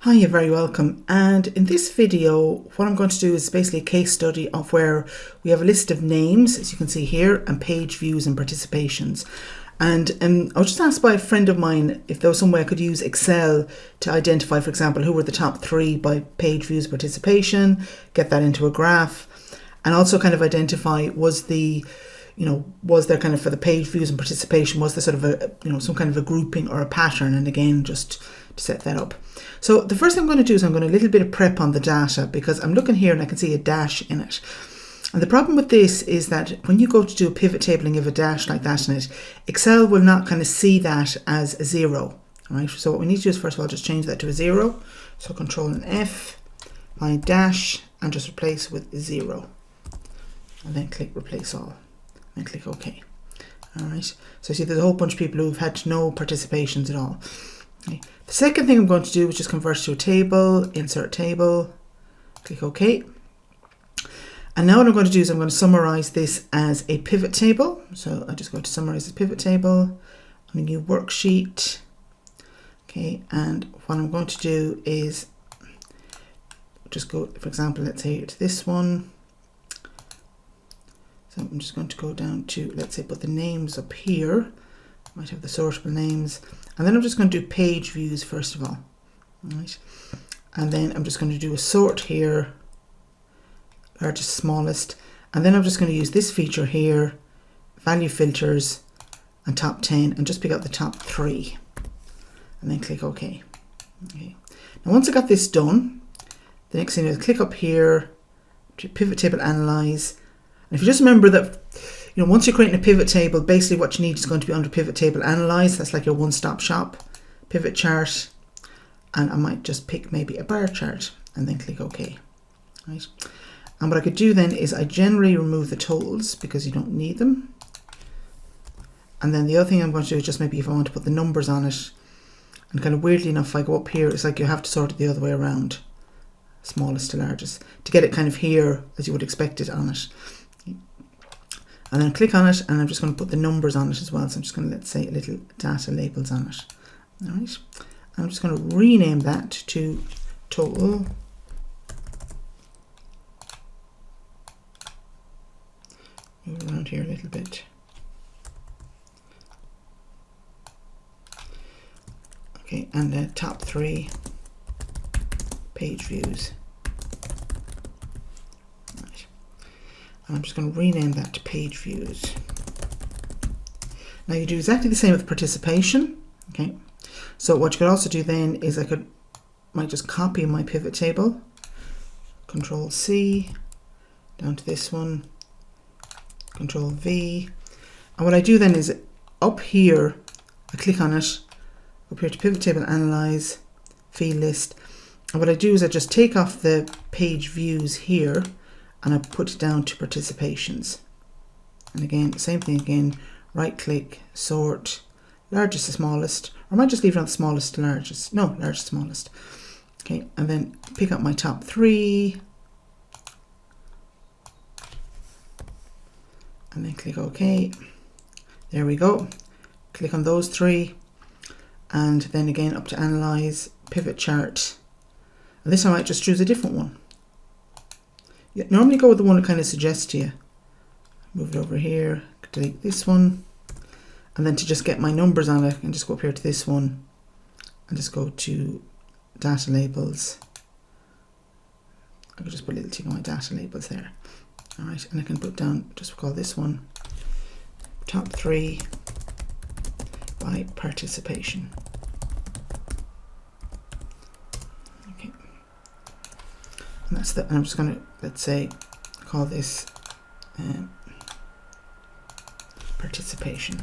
Hi, you're very welcome. And in this video, what I'm going to do is basically a case study of where we have a list of names, as you can see here, and page views and participations. And I was just asked by a friend of mine if there was some way I could use Excel to identify, for example, who were the top 3 by page views participation, get that into a graph, and also kind of identify was there kind of for the page views and participation, was there sort of a, some kind of a grouping or a pattern, and again, just to set that up. So the first thing I'm going to do is I'm going to do a little bit of prep on the data because I'm looking here and I can see a dash in it. And the problem with this is that when you go to do a pivot table and you have a dash like that in it, Excel will not kind of see that as a 0. All right. So what we need to do is first of all just change that to a 0. So Control and F, find dash, and just replace with 0. And then click replace all. And click OK. All right. So you see there's a whole bunch of people who've had no participations at all. Okay. The second thing I'm going to do is just convert to a table, insert table, click OK. And now what I'm going to do is I'm going to summarize this as a pivot table. So I just go to summarize as pivot table on a new worksheet. Okay, and what I'm going to do is just go, for example, let's say to this one. So I'm just going to go down to, let's say, put the names up here. Might have the sortable names. And then I'm just going to do page views first of all. All right. And then I'm just going to do a sort here, largest, smallest. And then I'm just going to use this feature here, value filters and top 10, and just pick out the top 3. And then click OK. Okay. Now once I got this done, the next thing is click up here to pivot table analyze. And if you just remember that, once you're creating a pivot table, basically what you need is going to be under pivot table analyze. That's like your one-stop shop. Pivot chart. And I might just pick maybe a bar chart and then click OK. Right. And what I could do then is I generally remove the totals because you don't need them. And then the other thing I'm going to do is just maybe if I want to put the numbers on it, and kind of weirdly enough, if I go up here, it's like you have to sort it the other way around, smallest to largest, to get it kind of here as you would expect it on it. And then click on it, and I'm just going to put the numbers on it as well. So I'm just going to, let's say, little data labels on it. All right. I'm just going to rename that to total. Move around here a little bit. Okay, and the top 3 page views. And I'm just going to rename that to page views. Now you do exactly the same with participation. Okay. So what you could also do then is I might just copy my pivot table. Control C, down to this one. Control V. And what I do then is up here, I click on it, up here to pivot table analyze, field list. And what I do is I just take off the page views here and I put it down to participations. And again, same thing again, right click, sort, largest to smallest, or I might just leave it on the smallest to largest. No, largest to smallest. Okay, and then pick up my top 3. And then click OK. There we go. Click on those 3. And then again up to analyze, pivot chart. And this I might just choose a different one. You normally go with the one that kind of suggests to you. Move it over here, delete this one. And then to just get my numbers on it, I can just go up here to this one and just go to data labels. I could just put a little tick on my data labels there. All right, and I can put down, just call this one top 3 by participation. Okay, and that's and I'm just going to, let's say, call this participation.